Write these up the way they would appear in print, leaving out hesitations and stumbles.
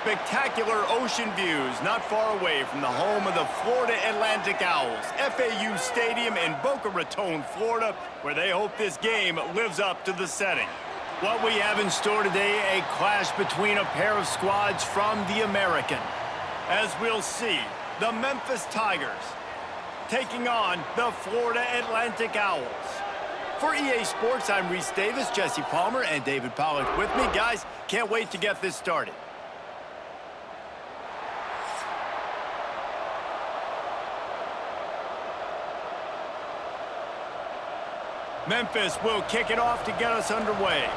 Spectacular ocean views not far away from the home of the Florida Atlantic Owls, FAU Stadium in Boca Raton, Florida, where they hope this game lives up to the setting. What we have in store today, a clash between a pair of squads from the American. As we'll see, the Memphis Tigers taking on the Florida Atlantic Owls. For EA Sports, I'm Reese Davis, Jesse Palmer, and David Pollack with me. Guys, can't wait to get this started. Memphis will kick it off to get us underway.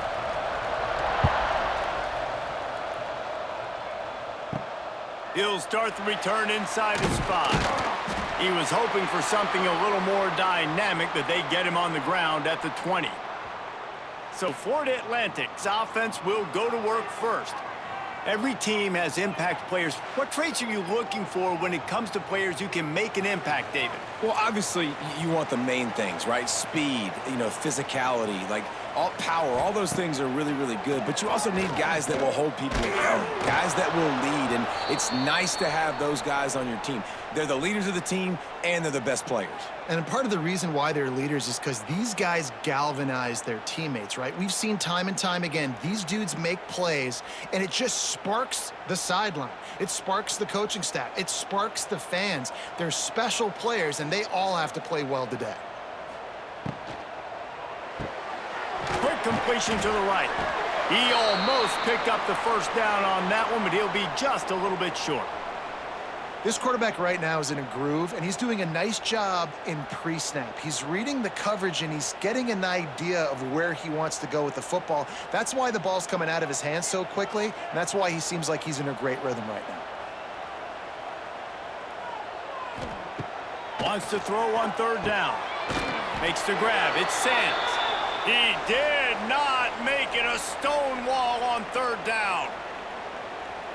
He'll start the return inside his 5. He was hoping for something a little more dynamic, but they get him on the ground at the 20. So Florida Atlantic's offense will go to work first. Every team has impact players. What traits are you looking for when it comes to players who can make an impact, David? Well, obviously, you want the main things, right? Speed, physicality, like all power, all those things are really, really good. But you also need guys that will hold people accountable, guys that will lead. And it's nice to have those guys on your team. They're the leaders of the team, and they're the best players. And part of the reason why they're leaders is because these guys galvanize their teammates, right? We've seen time and time again, these dudes make plays, and it just sparks the sideline. It sparks the coaching staff. It sparks the fans. They're special players, and they all have to play well today. Quick completion to the right. He almost picked up the first down on that one, but he'll be just a little bit short. This quarterback right now is in a groove, and he's doing a nice job in pre-snap. He's reading the coverage, and he's getting an idea of where he wants to go with the football. That's why the ball's coming out of his hands so quickly, and that's why he seems like he's in a great rhythm right now. Wants to throw on third down. Makes the grab. It's Sands. He did not make it a stone wall on third down.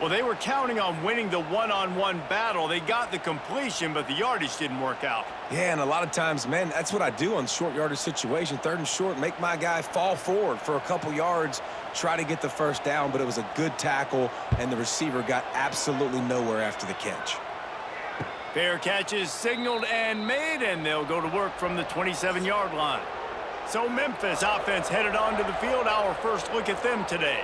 Well, they were counting on winning the one-on-one battle. They got the completion, but the yardage didn't work out. Yeah, and a lot of times, man, that's what I do on short yardage situation. Third and short, make my guy fall forward for a couple yards, try to get the first down, but it was a good tackle, and the receiver got absolutely nowhere after the catch. Fair catch is signaled and made, and they'll go to work from the 27-yard line. So Memphis offense headed onto the field. Our first look at them today.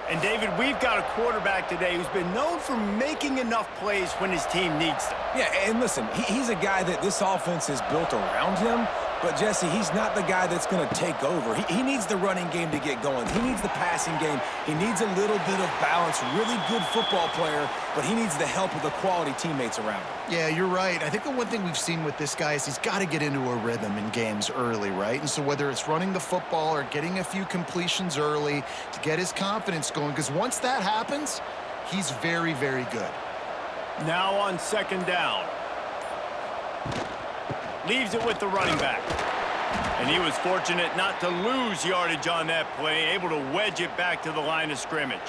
And, David, we've got a quarterback today who's been known for making enough plays when his team needs them. Yeah, and listen, he's a guy that this offense is built around him. But, Jesse, he's not the guy that's going to take over. He needs the running game to get going. He needs the passing game. He needs a little bit of balance. Really good football player, but he needs the help of the quality teammates around him. Yeah, you're right. I think the one thing we've seen with this guy is he's got to get into a rhythm in games early, right? And so whether it's running the football or getting a few completions early to get his confidence going, because once that happens, he's very, very good. Now on second down. Leaves it with the running back. And he was fortunate not to lose yardage on that play, able to wedge it back to the line of scrimmage.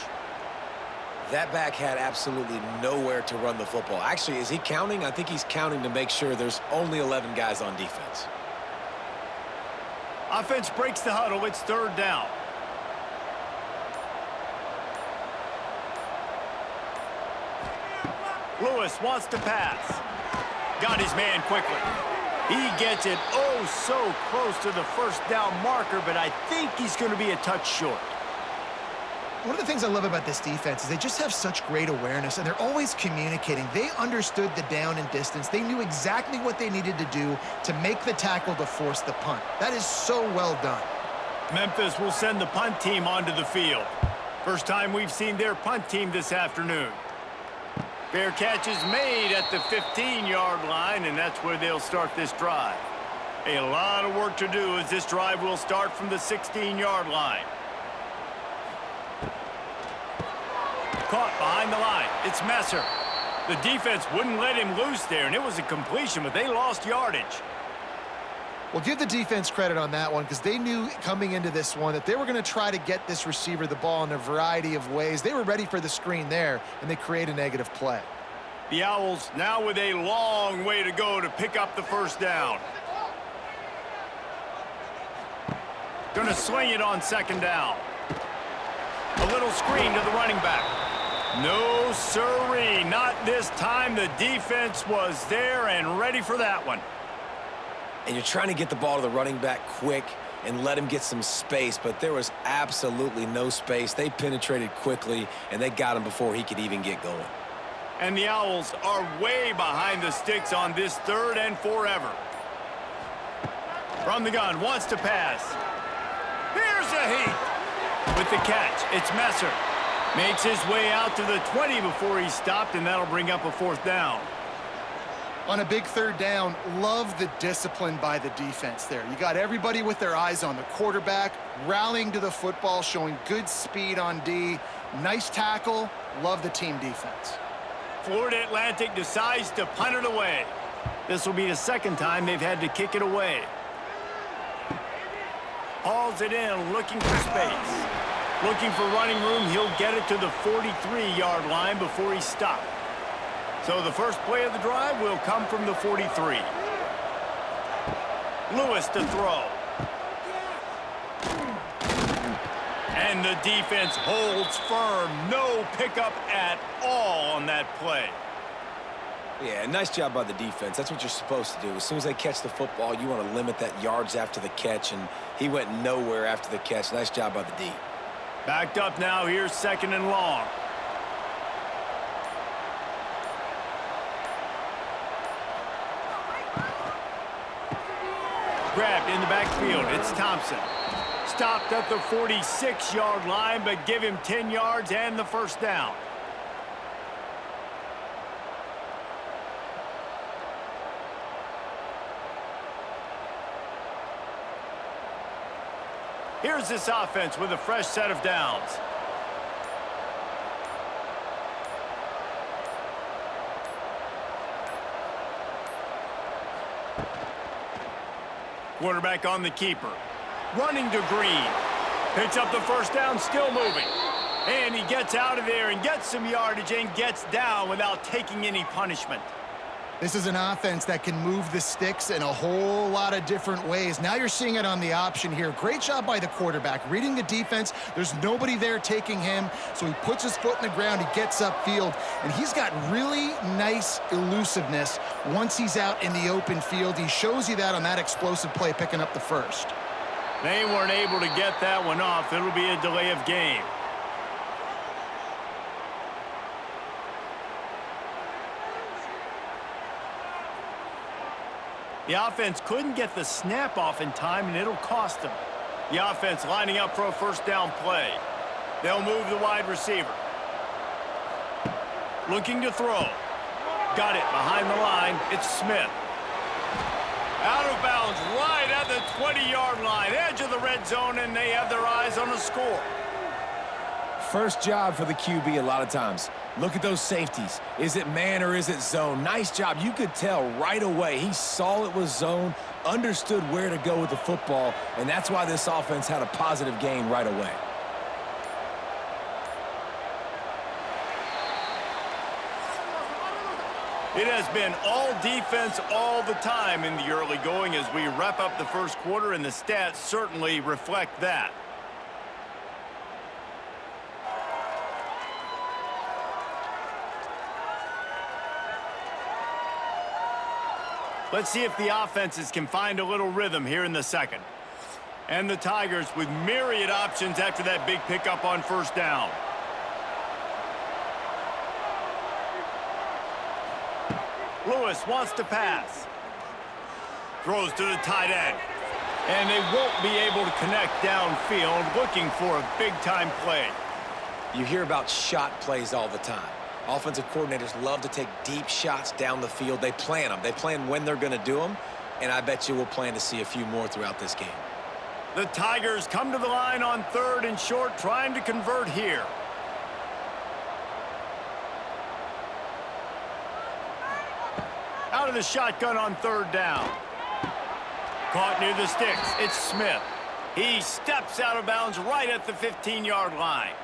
That back had absolutely nowhere to run the football. Actually, is he counting? I think he's counting to make sure there's only 11 guys on defense. Offense breaks the huddle. It's third down. Lewis wants to pass. Got his man quickly. He gets it oh so close to the first down marker, but I think he's going to be a touch short. One of the things I love about this defense is they just have such great awareness, and they're always communicating. They understood the down and distance. They knew exactly what they needed to do to make the tackle to force the punt. That is so well done. Memphis will send the punt team onto the field. First time we've seen their punt team this afternoon. Fair catch is made at the 15-yard line, and that's where they'll start this drive. A lot of work to do as this drive will start from the 16-yard line. Caught behind the line. It's Messer. The defense wouldn't let him loose there, and it was a completion, but they lost yardage. Well, give the defense credit on that one because they knew coming into this one that they were going to try to get this receiver the ball in a variety of ways. They were ready for the screen there, and they create a negative play. The Owls now with a long way to go to pick up the first down. Going to swing it on second down. A little screen to the running back. No, sirree, not this time. The defense was there and ready for that one. And you're trying to get the ball to the running back quick and let him get some space, but there was absolutely no space. They penetrated quickly, and they got him before he could even get going. And the Owls are way behind the sticks on this 3rd and forever. From the gun, wants to pass. Here's a heat. With the catch, it's Messer. Makes his way out to the 20 before he's stopped, and that'll bring up a 4th down. On a big 3rd down, love the discipline by the defense there. You got everybody with their eyes on the quarterback, rallying to the football, showing good speed on D. Nice tackle. Love the team defense. Florida Atlantic decides to punt it away. This will be the 2nd time they've had to kick it away. Hauls it in, looking for space. Looking for running room, he'll get it to the 43-yard line before he's stopped. So the first play of the drive will come from the 43. Lewis to throw. And the defense holds firm. No pickup at all on that play. Yeah, nice job by the defense. That's what you're supposed to do. As soon as they catch the football, you want to limit that yards after the catch, and he went nowhere after the catch. Nice job by the D. Backed up now, here's 2nd and long. Grabbed in the backfield, it's Thompson. Stopped at the 46-yard line, but give him 10 yards and the 1st down. Here's this offense with a fresh set of downs. Quarterback on the keeper. Running to Green. Picks up the 1st down, still moving. And he gets out of there and gets some yardage and gets down without taking any punishment. This is an offense that can move the sticks in a whole lot of different ways. Now you're seeing it on the option here. Great job by the quarterback. Reading the defense, there's nobody there taking him, so he puts his foot in the ground, he gets upfield, and he's got really nice elusiveness once he's out in the open field. He shows you that on that explosive play, picking up the 1st. They weren't able to get that one off. It'll be a delay of game. The offense couldn't get the snap off in time, and it'll cost them. The offense lining up for a 1st down play. They'll move the wide receiver. Looking to throw. Got it behind the line. It's Smith. Out of bounds right at the 20-yard line. Edge of the red zone, and they have their eyes on the score. First job for the QB a lot of times. Look at those safeties. Is it man or is it zone? Nice job. You could tell right away. He saw it was zone, understood where to go with the football, and that's why this offense had a positive gain right away. It has been all defense all the time in the early going as we wrap up the 1st quarter, and the stats certainly reflect that. Let's see if the offenses can find a little rhythm here in the 2nd. And the Tigers with myriad options after that big pickup on 1st down. Lewis wants to pass. Throws to the tight end. And they won't be able to connect downfield, looking for a big-time play. You hear about shot plays all the time. Offensive coordinators love to take deep shots down the field. They plan them. They plan when they're going to do them, and I bet you we'll plan to see a few more throughout this game. The Tigers come to the line on 3rd and short, trying to convert here. Out of the shotgun on 3rd down. Caught near the sticks. It's Smith. He steps out of bounds right at the 15-yard line.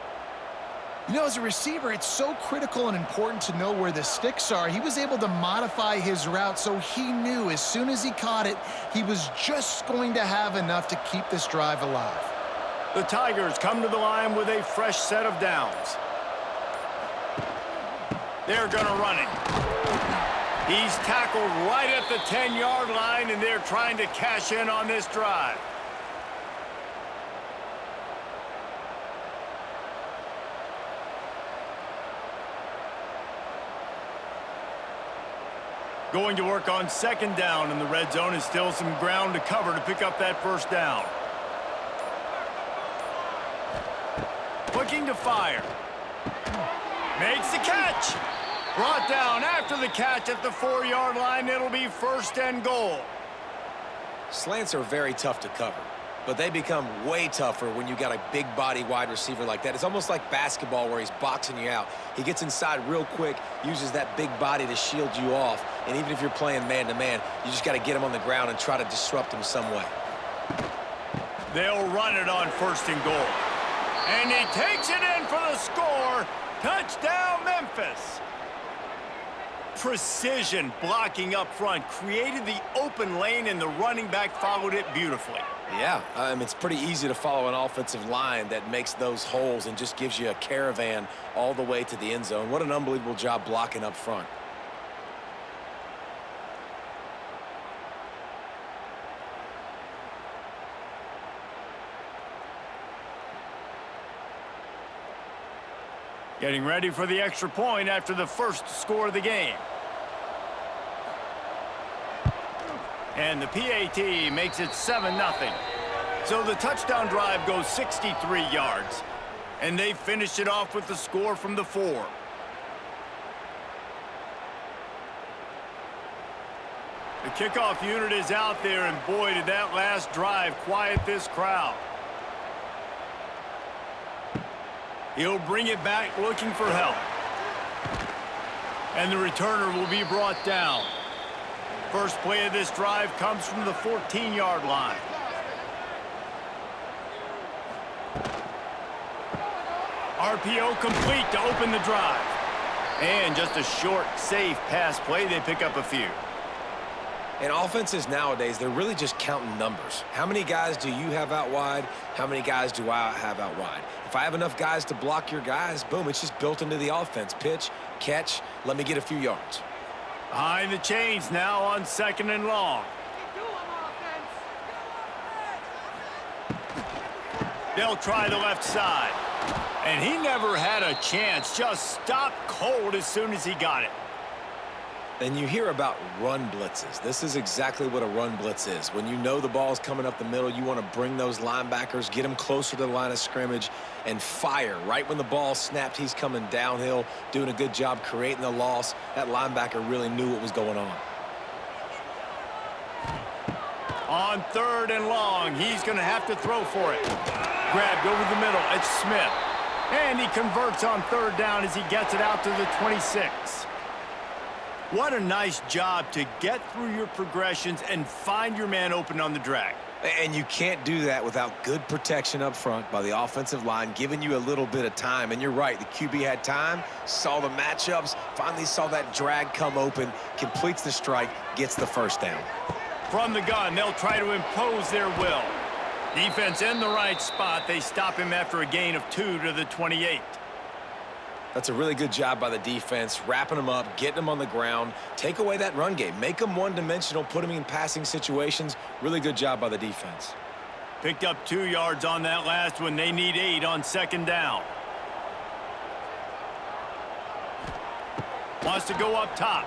You know, as a receiver, it's so critical and important to know where the sticks are. He was able to modify his route, so he knew as soon as he caught it, he was just going to have enough to keep this drive alive. The Tigers come to the line with a fresh set of downs. They're going to run it. He's tackled right at the 10-yard line, and they're trying to cash in on this drive. Going to work on second down in the red zone, and still some ground to cover to pick up that first down. Looking to fire. Makes the catch. Brought down after the catch at the 4-yard line. It'll be first and goal. Slants are very tough to cover, but they become way tougher when you got a big body wide receiver like that. It's almost like basketball where he's boxing you out. He gets inside real quick, uses that big body to shield you off, and even if you're playing man-to-man, you just got to get him on the ground and try to disrupt him some way. They'll run it on first and goal. And he takes it in for the score. Touchdown, Memphis. Precision blocking up front created the open lane, and the running back followed it beautifully. Yeah, it's pretty easy to follow an offensive line that makes those holes and just gives you a caravan all the way to the end zone. What an unbelievable job blocking up front. Getting ready for the extra point after the first score of the game. And the PAT makes it 7-0. So the touchdown drive goes 63 yards. And they finish it off with the score from the 4. The kickoff unit is out there, and boy, did that last drive quiet this crowd. He'll bring it back looking for help. And the returner will be brought down. First play of this drive comes from the 14-yard line. RPO complete to open the drive. And just a short, safe pass play. They pick up a few. And offenses nowadays, they're really just counting numbers. How many guys do you have out wide? How many guys do I have out wide? If I have enough guys to block your guys, boom, it's just built into the offense. Pitch, catch, let me get a few yards. Behind the chains now on second and long. They'll try the left side. And he never had a chance. Just stopped cold as soon as he got it. And you hear about run blitzes. This is exactly what a run blitz is. When you know the ball's coming up the middle, you want to bring those linebackers, get them closer to the line of scrimmage, and fire. Right when the ball snapped, he's coming downhill, doing a good job creating the loss. That linebacker really knew what was going on. On third and long, he's going to have to throw for it. Grabbed over the middle. It's Smith. And he converts on third down as he gets it out to the 26. What a nice job to get through your progressions and find your man open on the drag. And you can't do that without good protection up front by the offensive line, giving you a little bit of time. And you're right, the QB had time, saw the matchups, finally saw that drag come open, completes the strike, gets the first down. From the gun, they'll try to impose their will. Defense in the right spot. They stop him after a gain of 2 to the 28. That's a really good job by the defense, wrapping them up, getting them on the ground, take away that run game, make them one-dimensional, put them in passing situations. Really good job by the defense. Picked up 2 yards on that last one. They need 8 on second down. Wants to go up top.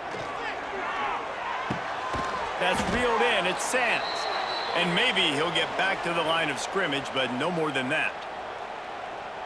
That's reeled in. It's Sands. And maybe he'll get back to the line of scrimmage, but no more than that.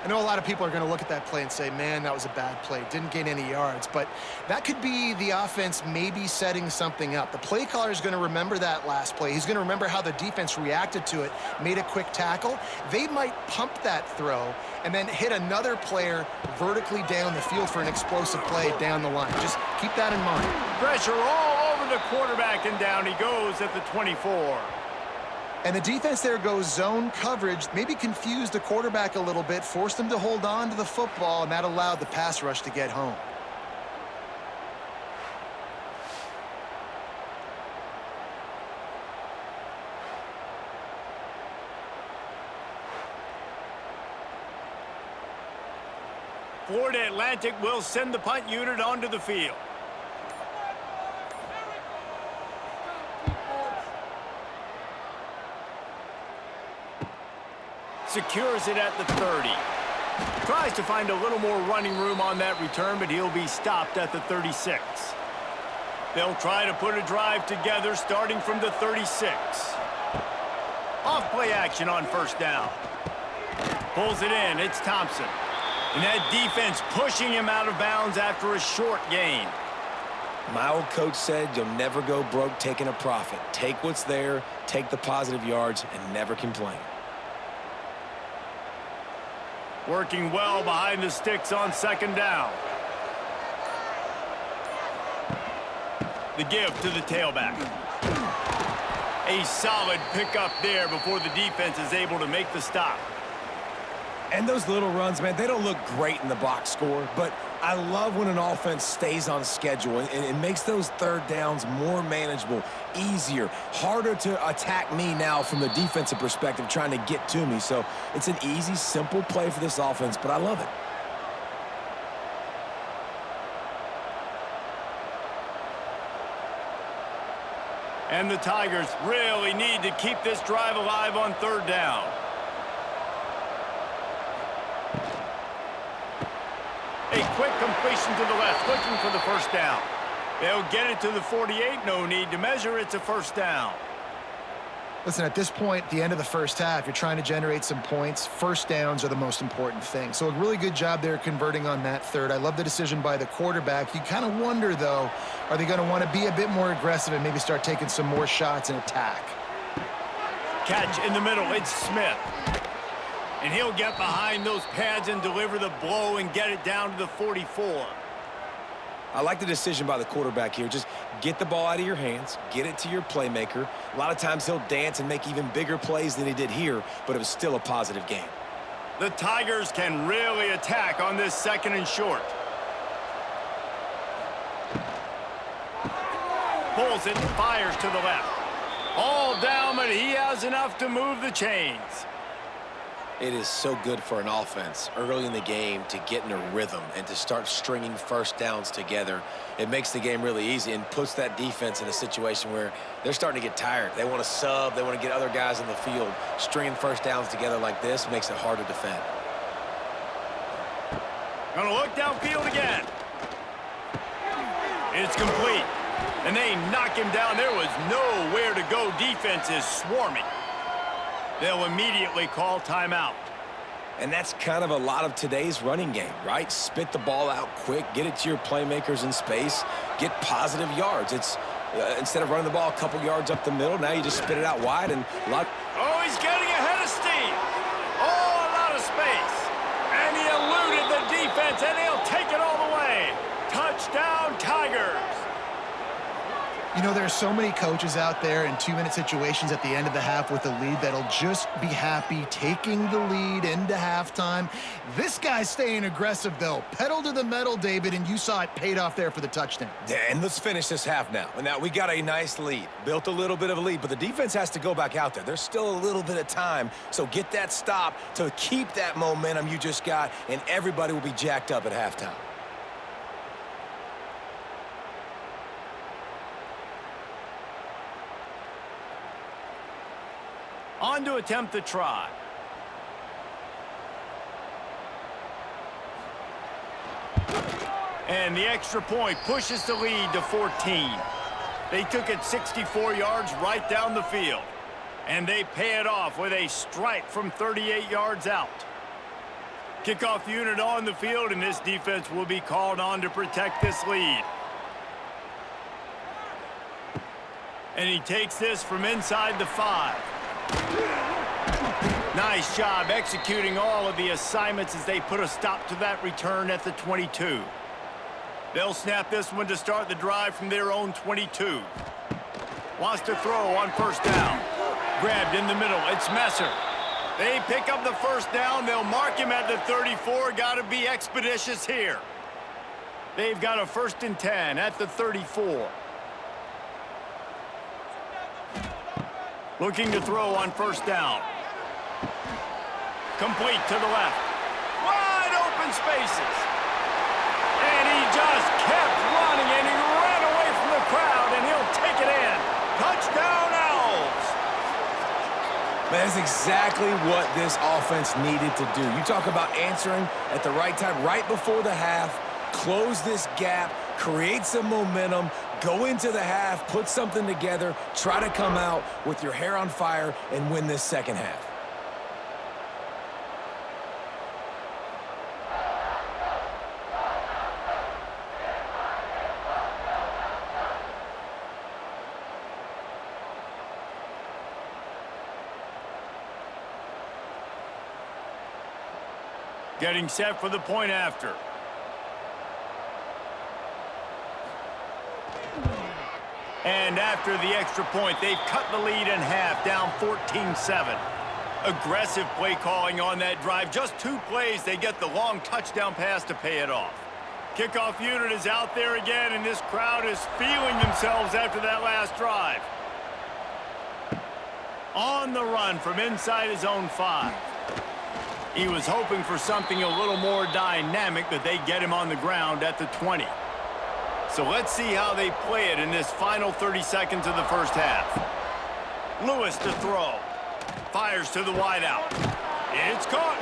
I know a lot of people are going to look at that play and say, man, that was a bad play. Didn't gain any yards. But that could be the offense maybe setting something up. The play caller is going to remember that last play. He's going to remember how the defense reacted to it, made a quick tackle. They might pump that throw and then hit another player vertically down the field for an explosive play down the line. Just keep that in mind. Pressure all over the quarterback, and down he goes at the 24. And the defense there goes zone coverage, maybe confused the quarterback a little bit, forced him to hold on to the football, and that allowed the pass rush to get home. Florida Atlantic will send the punt unit onto the field. Secures it at the 30. Tries to find a little more running room on that return, but he'll be stopped at the 36. They'll try to put a drive together starting from the 36. Off play action on first down. Pulls it in. It's Thompson. And that defense pushing him out of bounds after a short gain. My old coach said you'll never go broke taking a profit. Take what's there, take the positive yards, and never complain. Working well behind the sticks on second down. The give to the tailback. A solid pickup there before the defense is able to make the stop. And those little runs, man, they don't look great in the box score, but I love when an offense stays on schedule and it makes those third downs more manageable, easier, harder to attack me now from the defensive perspective trying to get to me. So it's an easy, simple play for this offense, but I love it. And the Tigers really need to keep this drive alive on third down. A quick completion to the left, looking for the first down. They'll get it to the 48. No need to measure. It's a first down. Listen, at this point, the end of the first half, you're trying to generate some points. First downs are the most important thing. So a really good job there converting on that third. I love the decision by the quarterback. You kind of wonder, though, are they going to want to be a bit more aggressive and maybe start taking some more shots and attack? Catch in the middle. It's Smith. And he'll get behind those pads and deliver the blow and get it down to the 44. I like the decision by the quarterback here. Just get the ball out of your hands, get it to your playmaker. A lot of times he'll dance and make even bigger plays than he did here, but it was still a positive game. The Tigers can really attack on this second and short. Pulls it and fires to the left. All down, but he has enough to move the chains. It is so good for an offense early in the game to get in a rhythm and to start stringing first downs together. It makes the game really easy and puts that defense in a situation where they're starting to get tired. They want to sub. They want to get other guys on the field. Stringing first downs together like this makes it hard to defend. Gonna look downfield again. It's complete. And they knock him down. There was nowhere to go. Defense is swarming. They'll immediately call timeout. And that's kind of a lot of today's running game, right? Spit the ball out quick, get it to your playmakers in space, get positive yards. It's instead of running the ball a couple yards up the middle, now you just spit it out wide and a lot. Oh, he's getting ahead of steam. Oh, a lot of space. And he eluded the defense, and he'll take it all the way. Touchdown, Tigers. You know, there are so many coaches out there in 2-minute situations at the end of the half with a lead that'll just be happy taking the lead into halftime. This guy's staying aggressive, though. Pedal to the metal, David, and you saw it paid off there for the touchdown. Yeah, and let's finish this half now. Now, we got a nice lead. Built a little bit of a lead, but the defense has to go back out there. There's still a little bit of time, so get that stop to keep that momentum you just got, and everybody will be jacked up at halftime. On to attempt the try. And the extra point pushes the lead to 14. They took it 64 yards right down the field. And they pay it off with a strike from 38 yards out. Kickoff unit on the field, and this defense will be called on to protect this lead. And he takes this from inside the 5. Nice job executing all of the assignments as they put a stop to that return at the 22. They'll snap this one to start the drive from their own 22. Wants to throw on first down. Grabbed in the middle. It's Messer. They pick up the first down. They'll mark him at the 34. Got to be expeditious here. They've got a 1st and 10 at the 34. Looking to throw on first down. Complete to the left. Wide open spaces. just kept running, and he ran away from the crowd, and he'll take it in. Touchdown, Owls! That's exactly what this offense needed to do. You talk about answering at the right time, right before the half, close this gap, create some momentum, go into the half, put something together, try to come out with your hair on fire and win this second half. Getting set for the point after. And after the extra point, they've cut the lead in half, down 14-7. Aggressive play calling on that drive. Just 2 plays, they get the long touchdown pass to pay it off. Kickoff unit is out there again, and this crowd is feeling themselves after that last drive. On the run from inside his own 5. He was hoping for something a little more dynamic, but they get him on the ground at the 20. So let's see how they play it in this final 30 seconds of the first half. Lewis to throw. Fires to the wideout. It's caught.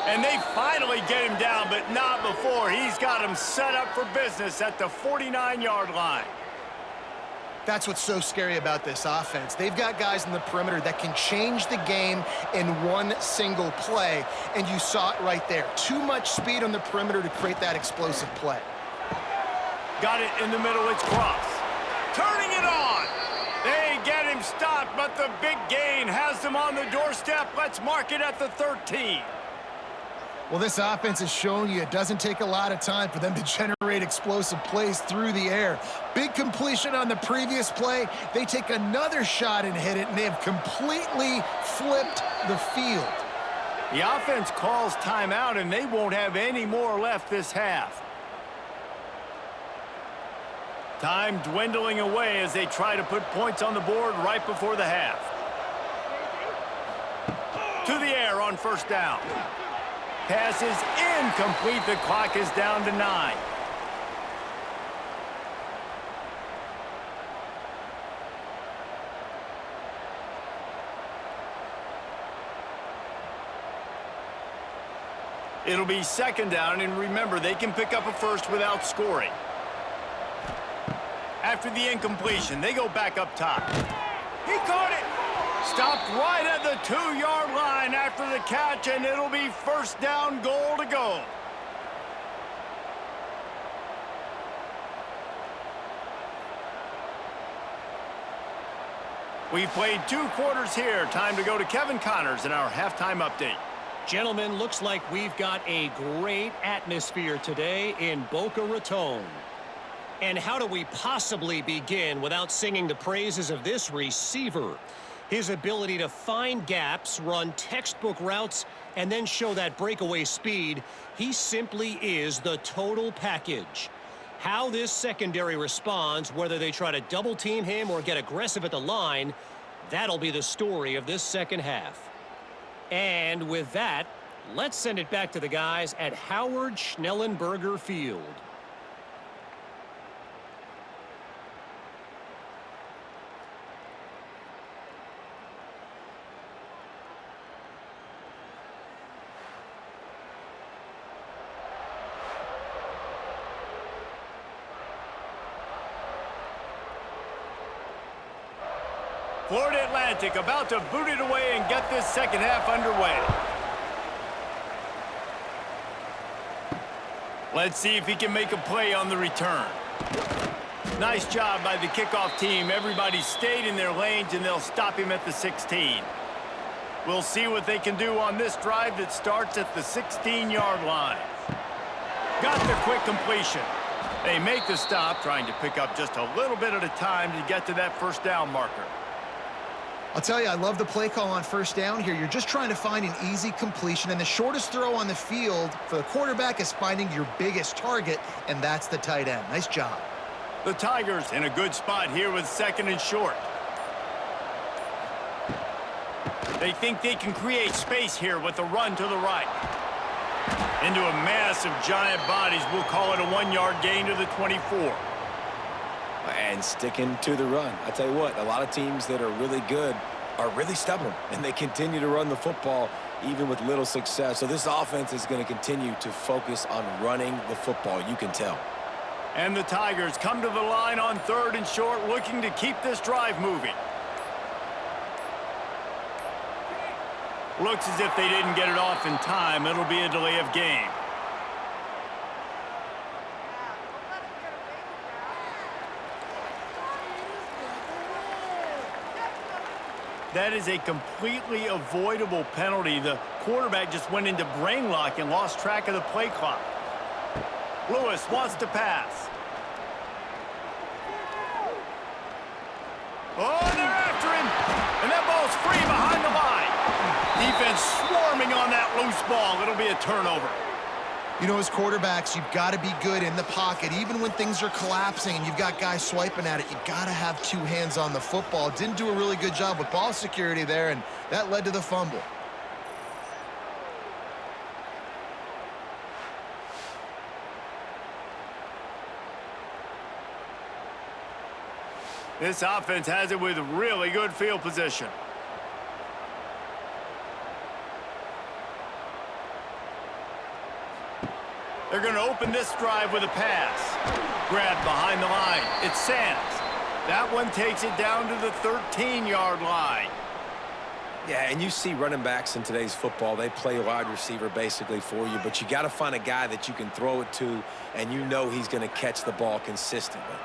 And they finally get him down, but not before. He's got him set up for business at the 49-yard line. That's what's so scary about this offense. They've got guys in the perimeter that can change the game in one single play, and you saw it right there. Too much speed on the perimeter to create that explosive play. Got it in the middle, it's Cross. Turning it on. They get him stopped, but the big gain has them on the doorstep. Let's mark it at the 13. Well, this offense has shown you it doesn't take a lot of time for them to generate explosive plays through the air. Big completion on the previous play. They take another shot and hit it, and they have completely flipped the field. The offense calls timeout, and they won't have any more left this half. Time dwindling away as they try to put points on the board right before the half. To the air on first down. Pass is incomplete. The clock is down to 9. It'll be second down, and remember, they can pick up a first without scoring. After the incompletion, they go back up top. He caught it! Stopped right at the 2-yard line after the catch, and it'll be first down, goal to go. We've played 2 quarters here. Time to go to Kevin Connors in our halftime update. Gentlemen, looks like we've got a great atmosphere today in Boca Raton. And how do we possibly begin without singing the praises of this receiver? His ability to find gaps, run textbook routes, and then show that breakaway speed. He simply is the total package. How this secondary responds, whether they try to double team him or get aggressive at the line, that'll be the story of this second half. And with that, let's send it back to the guys at Howard Schnellenberger Field. Florida Atlantic about to boot it away and get this second half underway. Let's see if he can make a play on the return. Nice job by the kickoff team. Everybody stayed in their lanes, and they'll stop him at the 16. We'll see what they can do on this drive that starts at the 16-yard line. Got the quick completion. They make the stop, trying to pick up just a little bit at a time to get to that first down marker. I'll tell you, I love the play call on first down here. You're just trying to find an easy completion, and the shortest throw on the field for the quarterback is finding your biggest target, and that's the tight end. Nice job. The Tigers in a good spot here with second and short. They think they can create space here with a run to the right. Into a mass of giant bodies. We'll call it a 1-yard gain to the 24. And sticking to the run. I tell you what, a lot of teams that are really good are really stubborn, and they continue to run the football even with little success. So this offense is going to continue to focus on running the football. You can tell. And the Tigers come to the line on 3rd and short, looking to keep this drive moving. Looks as if they didn't get it off in time. It'll be a delay of game. That is a completely avoidable penalty. The quarterback just went into brain lock and lost track of the play clock. Lewis wants to pass. Oh, they're after him. And that ball's free behind the line. Defense swarming on that loose ball. It'll be a turnover. You know, as quarterbacks, you've got to be good in the pocket. Even when things are collapsing and you've got guys swiping at it, you've got to have 2 hands on the football. Didn't do a really good job with ball security there, and that led to the fumble. This offense has it with really good field position. They're going to open this drive with a pass. Grabbed behind the line. It's Sands. That one takes it down to the 13-yard line. Yeah, and you see running backs in today's football, they play wide receiver basically for you, but you got to find a guy that you can throw it to, and you know he's going to catch the ball consistently.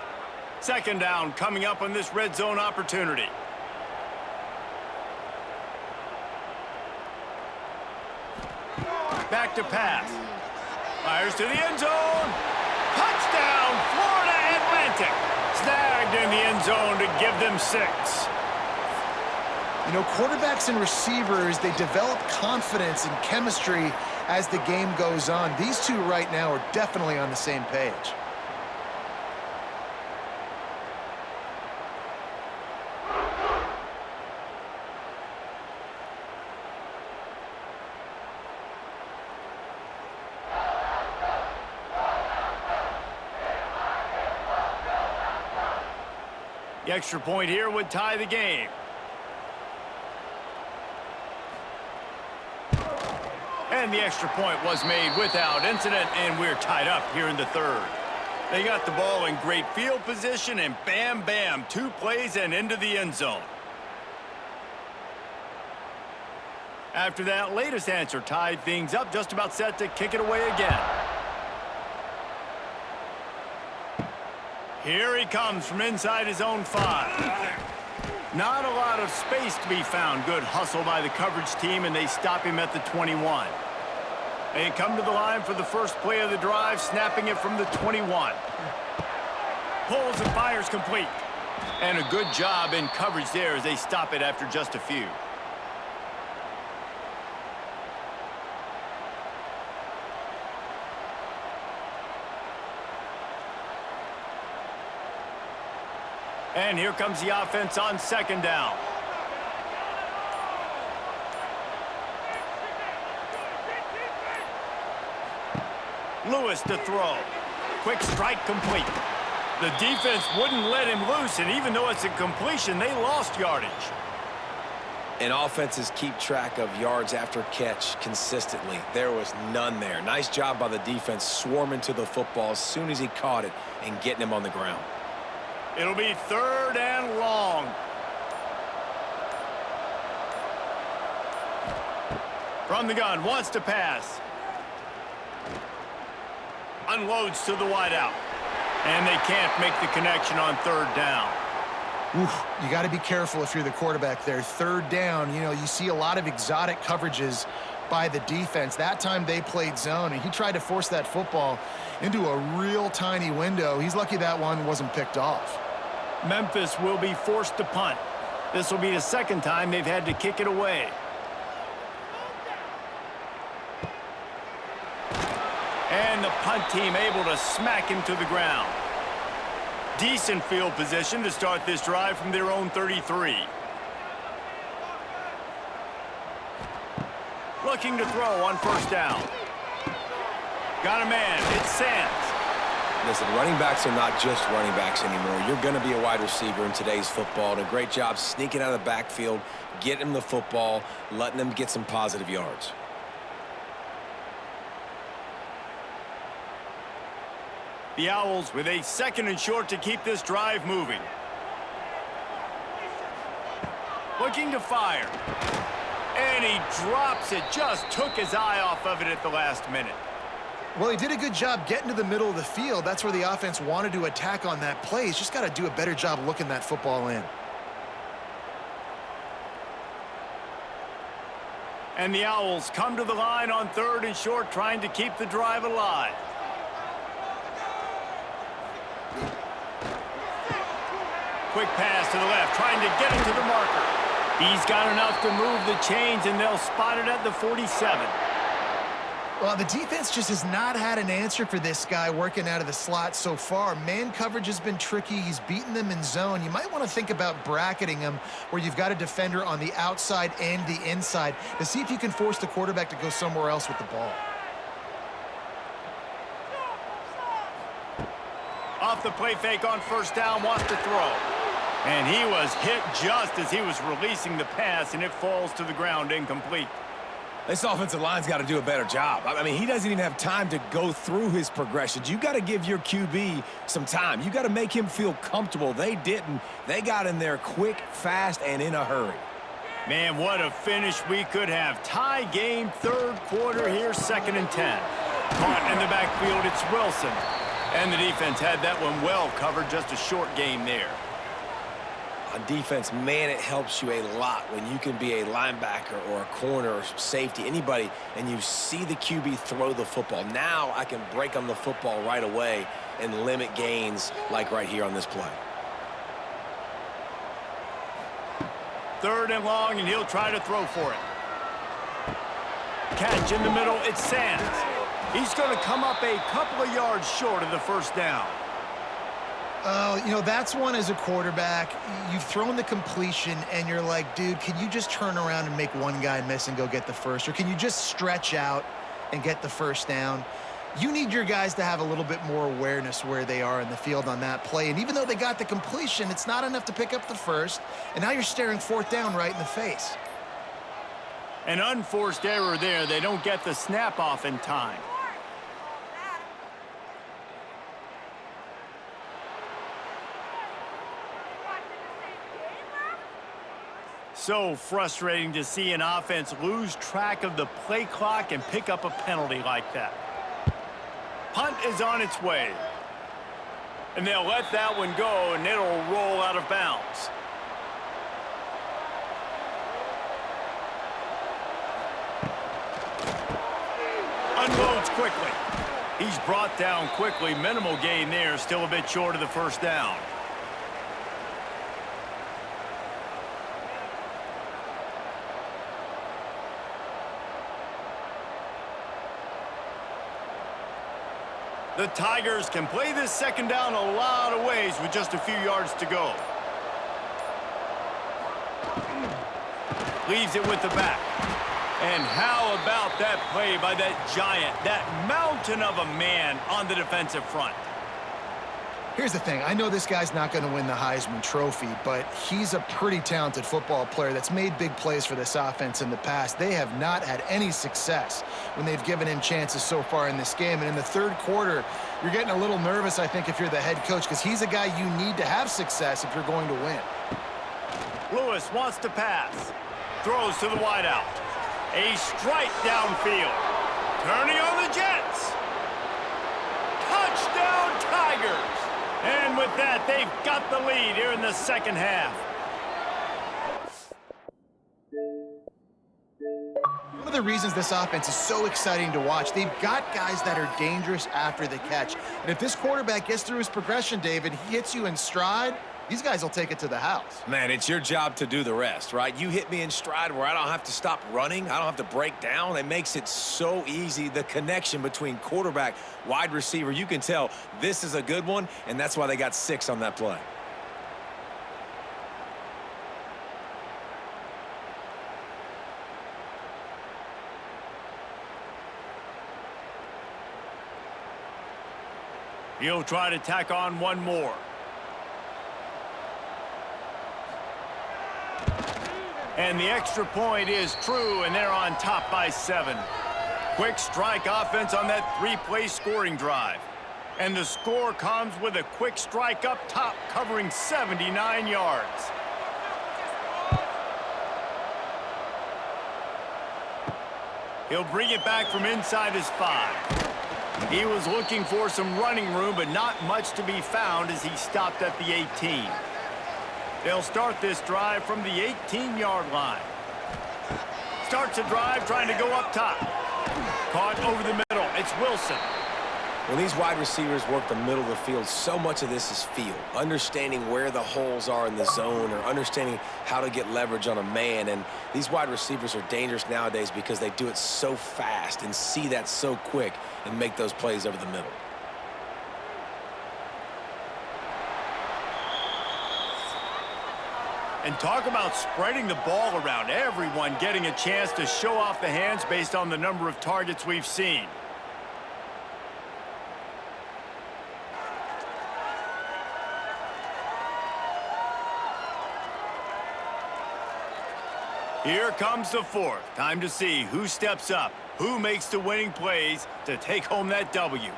2nd down coming up on this red zone opportunity. Back to pass. Fires to the end zone. Touchdown, Florida Atlantic. Snagged in the end zone to give them 6. You know, quarterbacks and receivers, they develop confidence and chemistry as the game goes on. These two right now are definitely on the same page. The extra point here would tie the game. And the extra point was made without incident, and we're tied up here in the 3rd. They got the ball in great field position, and bam, bam, 2 plays and into the end zone. After that latest answer tied things up, just about set to kick it away again. Here he comes from inside his own 5. Not a lot of space to be found. Good hustle by the coverage team, and they stop him at the 21. They come to the line for the first play of the drive, snapping it from the 21. Pulls and fires complete. And a good job in coverage there as they stop it after just a few. And here comes the offense on 2nd down. Lewis to throw. Quick strike complete. The defense wouldn't let him loose, and even though it's a completion, they lost yardage. And offenses keep track of yards after catch consistently. There was none there. Nice job by the defense swarming to the football as soon as he caught it and getting him on the ground. It'll be 3rd and long. From the gun, wants to pass. Unloads to the wideout. And they can't make the connection on 3rd down. Oof, you got to be careful if you're the quarterback there. 3rd down, you know, you see a lot of exotic coverages by the defense. That time they played zone, and he tried to force that football into a real tiny window. He's lucky that one wasn't picked off. Memphis will be forced to punt. This will be the 2nd time they've had to kick it away. And the punt team able to smack him to the ground. Decent field position to start this drive from their own 33. Looking to throw on 1st down. Got a man. It's Sands. Listen, running backs are not just running backs anymore. You're going to be a wide receiver in today's football. And a great job sneaking out of the backfield, getting them the football, letting them get some positive yards. The Owls with a 2nd and short to keep this drive moving. Looking to fire. And he drops it. Just took his eye off of it at the last minute. Well, he did a good job getting to the middle of the field. That's where the offense wanted to attack on that play. He's just got to do a better job looking that football in. And the Owls come to the line on 3rd and short, trying to keep the drive alive. Quick pass to the left, trying to get it to the marker. He's got enough to move the chains, and they'll spot it at the 47. Well, the defense just has not had an answer for this guy working out of the slot so far. Man coverage has been tricky. He's beaten them in zone. You might want to think about bracketing him where you've got a defender on the outside and the inside to see if you can force the quarterback to go somewhere else with the ball. Off the play fake on 1st down, wants to throw. And he was hit just as he was releasing the pass, and it falls to the ground incomplete. This offensive line's got to do a better job. I mean, he doesn't even have time to go through his progressions. You got to give your QB some time. You got to make him feel comfortable. They didn't. They got in there quick, fast, and in a hurry. Man, what a finish we could have. Tie game, 3rd quarter here, 2nd and 10. Caught in the backfield, it's Wilson. And the defense had that one well covered, just a short game there. On defense, man, it helps you a lot when you can be a linebacker or a corner or safety, anybody, and you see the QB throw the football. Now I can break on the football right away and limit gains like right here on this play. 3rd and long, and he'll try to throw for it. Catch in the middle, it's Sands. He's going to come up a couple of yards short of the 1st down. You know, that's one as a quarterback. You've thrown the completion, and you're like, dude, can you just turn around and make one guy miss and go get the first? Or can you just stretch out and get the 1st down? You need your guys to have a little bit more awareness where they are in the field on that play. And even though they got the completion, it's not enough to pick up the 1st. And now you're staring 4th down right in the face. An unforced error there. They don't get the snap off in time. So frustrating to see an offense lose track of the play clock and pick up a penalty like that. Punt is on its way. And they'll let that one go, and it'll roll out of bounds. Unloads quickly. He's brought down quickly. Minimal gain there, still a bit short of the 1st down. The Tigers can play this 2nd down a lot of ways with just a few yards to go. Leaves it with the back. And how about that play by that giant, that mountain of a man on the defensive front? Here's the thing. I know this guy's not going to win the Heisman Trophy, but he's a pretty talented football player that's made big plays for this offense in the past. They have not had any success when they've given him chances so far in this game. And in the 3rd quarter, you're getting a little nervous, I think, if you're the head coach, because he's a guy you need to have success if you're going to win. Lewis wants to pass. Throws to the wideout. A strike downfield. Turning on the Jets. Touchdown, Tigers. And with that, they've got the lead here in the 2nd half. One of the reasons this offense is so exciting to watch, they've got guys that are dangerous after the catch. And if this quarterback gets through his progression, David, he hits you in stride, these guys will take it to the house. Man, it's your job to do the rest, right? You hit me in stride where I don't have to stop running. I don't have to break down. It makes it so easy. The connection between quarterback, wide receiver, you can tell this is a good one, and that's why they got 6 on that play. He'll try to tack on one more. And the extra point is true, and they're on top by 7. Quick strike offense on that 3-play scoring drive. And the score comes with a quick strike up top, covering 79 yards. He'll bring it back from inside his 5. He was looking for some running room, but not much to be found as he stopped at the 18. They'll start this drive from the 18-yard line. Starts a drive trying to go up top. Caught over the middle. It's Wilson. When these wide receivers work the middle of the field, so much of this is feel. Understanding where the holes are in the zone or understanding how to get leverage on a man. And these wide receivers are dangerous nowadays because they do it so fast and see that so quick and make those plays over the middle. And talk about spreading the ball around. Everyone getting a chance to show off the hands based on the number of targets we've seen. Here comes the 4th. Time to see who steps up, who makes the winning plays to take home that W.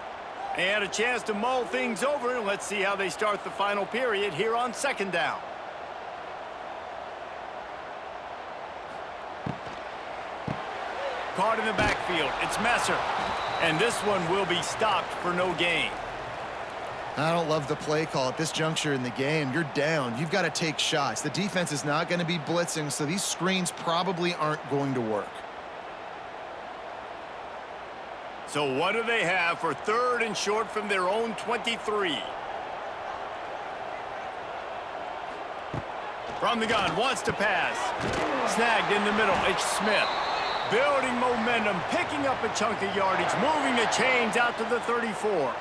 And a chance to mull things over. Let's see how they start the final period here on 2nd down. Caught in the backfield. It's Messer. And this one will be stopped for no gain. I don't love the play call at this juncture in the game. You're down. You've got to take shots. The defense is not going to be blitzing, so these screens probably aren't going to work. So what do they have for 3rd and short from their own 23? From the gun, wants to pass. Snagged in the middle. It's Smith. Building momentum, picking up a chunk of yardage, moving the chains out to the 34.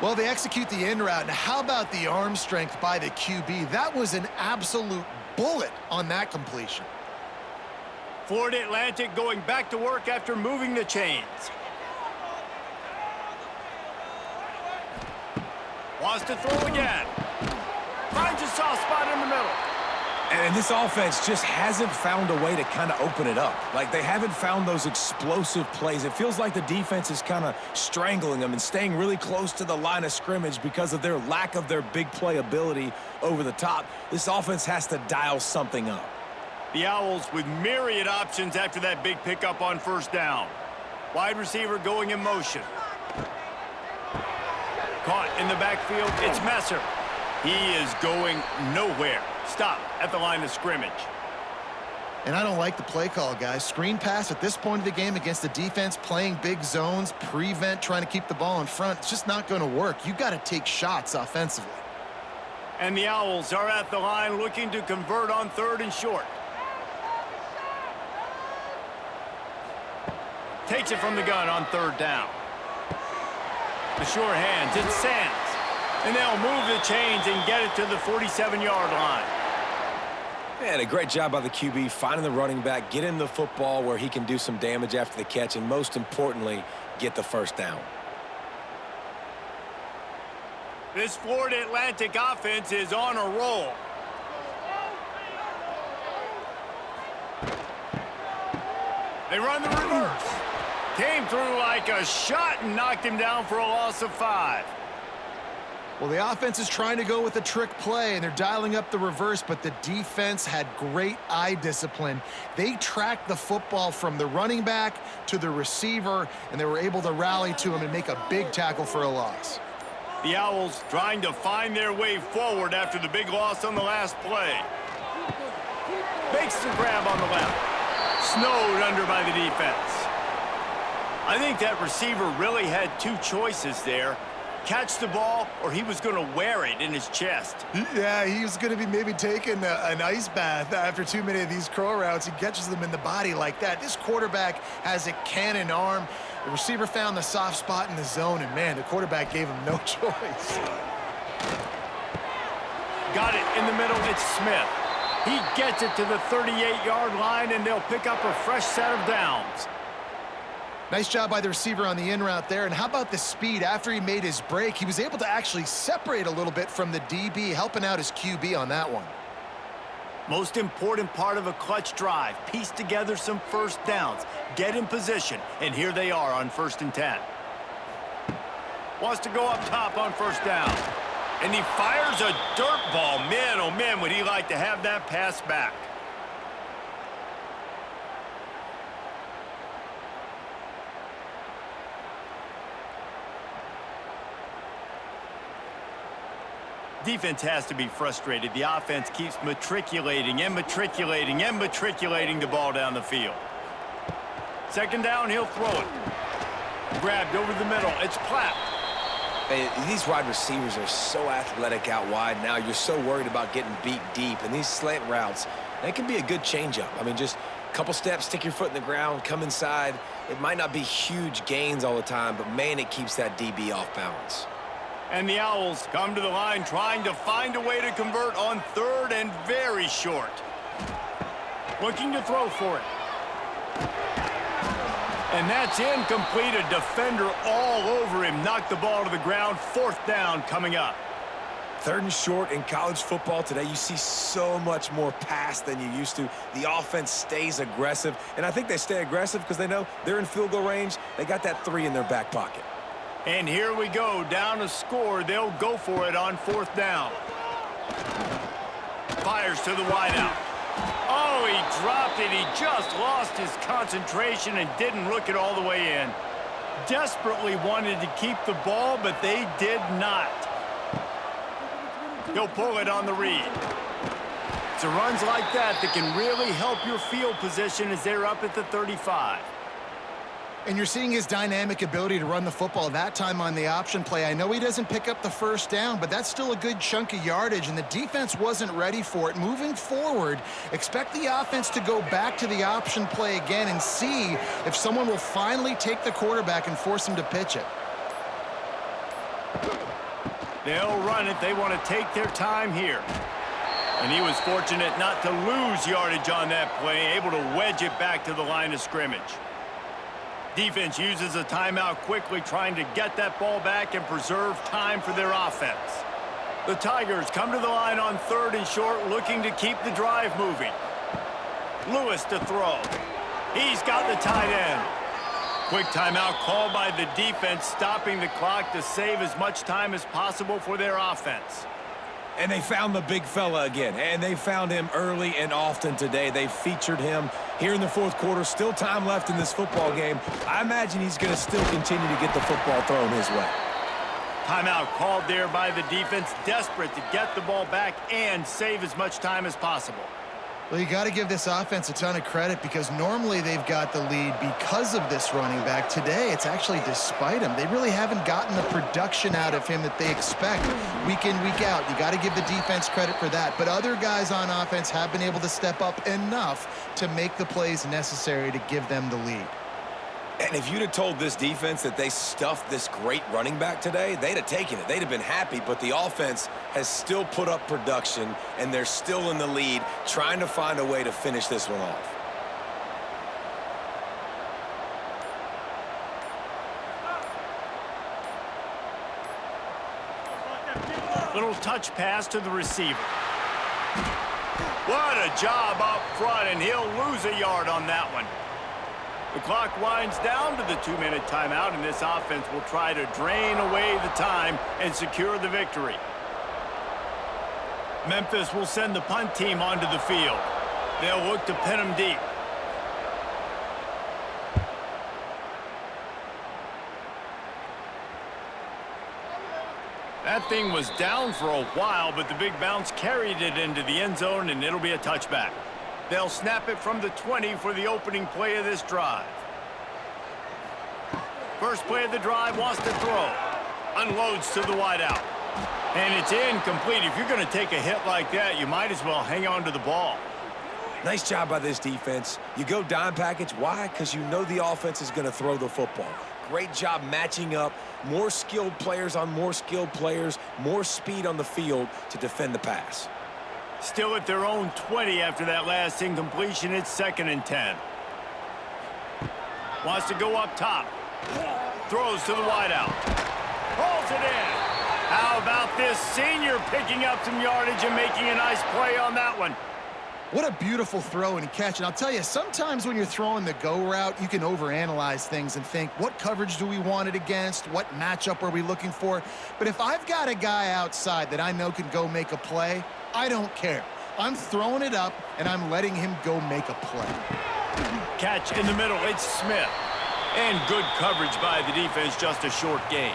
Well, they execute the in route, and how about the arm strength by the QB? That was an absolute bullet on that completion. Florida Atlantic going back to work after moving the chains. Wants to throw again. Finds a soft spot in the middle. And this offense just hasn't found a way to kind of open it up. Like, they haven't found those explosive plays. It feels like the defense is kind of strangling them and staying really close to the line of scrimmage because of their lack of their big play ability over the top. This offense has to dial something up. The Owls with myriad options after that big pickup on 1st down. Wide receiver going in motion. Caught in the backfield. It's Messer. He is going nowhere. Stop at the line of scrimmage. And I don't like the play call, guys. Screen pass at this point of the game against a defense playing big zones, prevent, trying to keep the ball in front. It's just not going to work. You've got to take shots offensively. And the Owls are at the line looking to convert on 3rd and short. Takes it from the gun on 3rd down. The sure hands, it's Sands. And they'll move the chains and get it to the 47-yard line. Man, a great job by the QB finding the running back, getting the football where he can do some damage after the catch, and most importantly, get the 1st down. This Florida Atlantic offense is on a roll. They run the reverse. Came through like a shot and knocked him down for a loss of 5. Well, the offense is trying to go with a trick play, and they're dialing up the reverse, but the defense had great eye discipline. They tracked the football from the running back to the receiver, and they were able to rally to him and make a big tackle for a loss. The Owls trying to find their way forward after the big loss on the last play. Makes the grab on the left. Snowed under by the defense. I think that receiver really had 2 choices there. Catch the ball, or he was going to wear it in his chest. Yeah, he was going to be maybe taking an ice bath after too many of these curl routes. He catches them in the body like that. This quarterback has a cannon arm. The receiver found the soft spot in the zone, and, man, the quarterback gave him no choice. Got it in the middle. It's Smith. He gets it to the 38-yard line, and they'll pick up a fresh set of downs. Nice job by the receiver on the in route there. And how about the speed? After he made his break, he was able to actually separate a little bit from the DB, helping out his QB on that one. Most important part of a clutch drive, piece together some first downs, get in position, and here they are on 1st and 10. Wants to go up top on 1st down. And he fires a dirt ball. Man, oh man, would he like to have that pass back. Defense has to be frustrated. The offense keeps matriculating and matriculating and matriculating the ball down the field. 2nd down, he'll throw it. Grabbed over the middle. It's Platt. Hey, these wide receivers are so athletic out wide now. You're so worried about getting beat deep. And these slant routes, that can be a good changeup. I mean, just a couple steps, stick your foot in the ground, come inside. It might not be huge gains all the time, but, man, it keeps that DB off balance. And the Owls come to the line trying to find a way to convert on 3rd and very short. Looking to throw for it. And that's incomplete. A defender all over him. Knocked the ball to the ground. 4th down coming up. 3rd and short in college football today. You see so much more pass than you used to. The offense stays aggressive. And I think they stay aggressive because they know they're in field goal range. They got that 3 in their back pocket. And here we go, down a score. They'll go for it on 4th down. Fires to the wideout. Oh, he dropped it. He just lost his concentration and didn't look it all the way in. Desperately wanted to keep the ball, but they did not. He'll pull it on the read. It's runs like that that can really help your field position as they're up at the 35. And you're seeing his dynamic ability to run the football that time on the option play. I know he doesn't pick up the 1st down, but that's still a good chunk of yardage, and the defense wasn't ready for it. Moving forward, expect the offense to go back to the option play again and see if someone will finally take the quarterback and force him to pitch it. They'll run it. They want to take their time here. And he was fortunate not to lose yardage on that play, able to wedge it back to the line of scrimmage. Defense uses a timeout quickly, trying to get that ball back and preserve time for their offense. The Tigers come to the line on 3rd and short, looking to keep the drive moving. Lewis to throw. He's got the tight end. Quick timeout called by the defense, stopping the clock to save as much time as possible for their offense. And they found the big fella again, and they found him early and often today. They featured him here in the 4th quarter. Still time left in this football game. I imagine he's going to still continue to get the football thrown his way. Timeout called there by the defense, desperate to get the ball back and save as much time as possible. Well, you got to give this offense a ton of credit because normally they've got the lead because of this running back. Today, it's actually despite him. They really haven't gotten the production out of him that they expect week in, week out. You got to give the defense credit for that. But other guys on offense have been able to step up enough to make the plays necessary to give them the lead. And if you'd have told this defense that they stuffed this great running back today, they'd have taken it. They'd have been happy, but the offense has still put up production, and they're still in the lead, trying to find a way to finish this one off. Little touch pass to the receiver. What a job up front, and he'll lose a yard on that one. The clock winds down to the 2-minute timeout, and this offense will try to drain away the time and secure the victory. Memphis will send the punt team onto the field. They'll look to pin them deep. That thing was down for a while, but the big bounce carried it into the end zone, and it'll be a touchback. They'll snap it from the 20 for the opening play of this drive. First play of the drive, wants to throw. Unloads to the wideout. And it's incomplete. If you're going to take a hit like that, you might as well hang on to the ball. Nice job by this defense. You go dime package. Why? Because you know the offense is going to throw the football. Great job matching up. More skilled players on more skilled players. More speed on the field to defend the pass. Still at their own 20 after that last incompletion. It's 2nd and 10. Wants to go up top. Throws to the wideout. Pulls it in. How about this senior picking up some yardage and making a nice play on that one? What a beautiful throw and catch. And I'll tell you, sometimes when you're throwing the go route, you can overanalyze things and think, what coverage do we want it against? What matchup are we looking for? But if I've got a guy outside that I know can go make a play, I don't care. I'm throwing it up, and I'm letting him go make a play. Catch in the middle. It's Smith. And good coverage by the defense, just a short gain.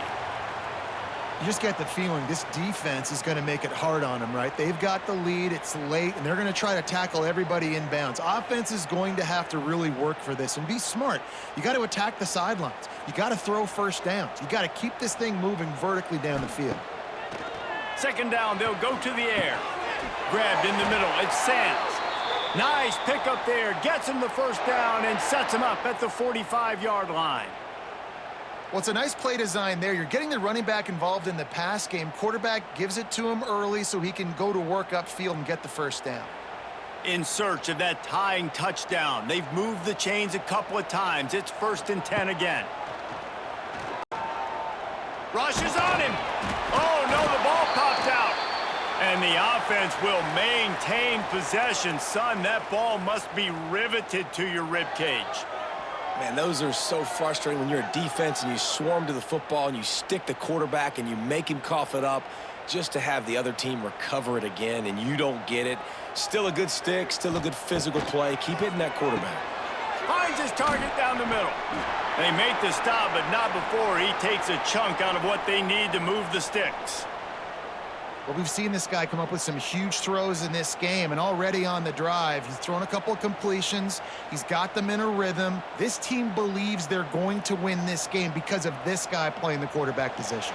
You just get the feeling this defense is going to make it hard on them, right? They've got the lead, it's late, and they're going to try to tackle everybody inbounds. Offense is going to have to really work for this and be smart. You got to attack the sidelines. You got to throw first downs. You got to keep this thing moving vertically down the field. Second down, they'll go to the air. Grabbed in the middle, it's Sands. Nice pickup there, gets him the first down and sets him up at the 45-yard line. Well, it's a nice play design there. You're getting the running back involved in the pass game. Quarterback gives it to him early so he can go to work upfield and get the first down. In search of that tying touchdown. They've moved the chains a couple of times. It's 1st and 10 again. Rushes on him. Oh, no, the ball popped out. And the offense will maintain possession. Son, that ball must be riveted to your ribcage. Man, those are so frustrating when you're a defense and you swarm to the football and you stick the quarterback and you make him cough it up just to have the other team recover it again and you don't get it. Still a good stick, still a good physical play. Keep hitting that quarterback. Finds his target down the middle. They make the stop, but not before he takes a chunk out of what they need to move the sticks. Well, we've seen this guy come up with some huge throws in this game, and already on the drive, he's thrown a couple of completions. He's got them in a rhythm. This team believes they're going to win this game because of this guy playing the quarterback position.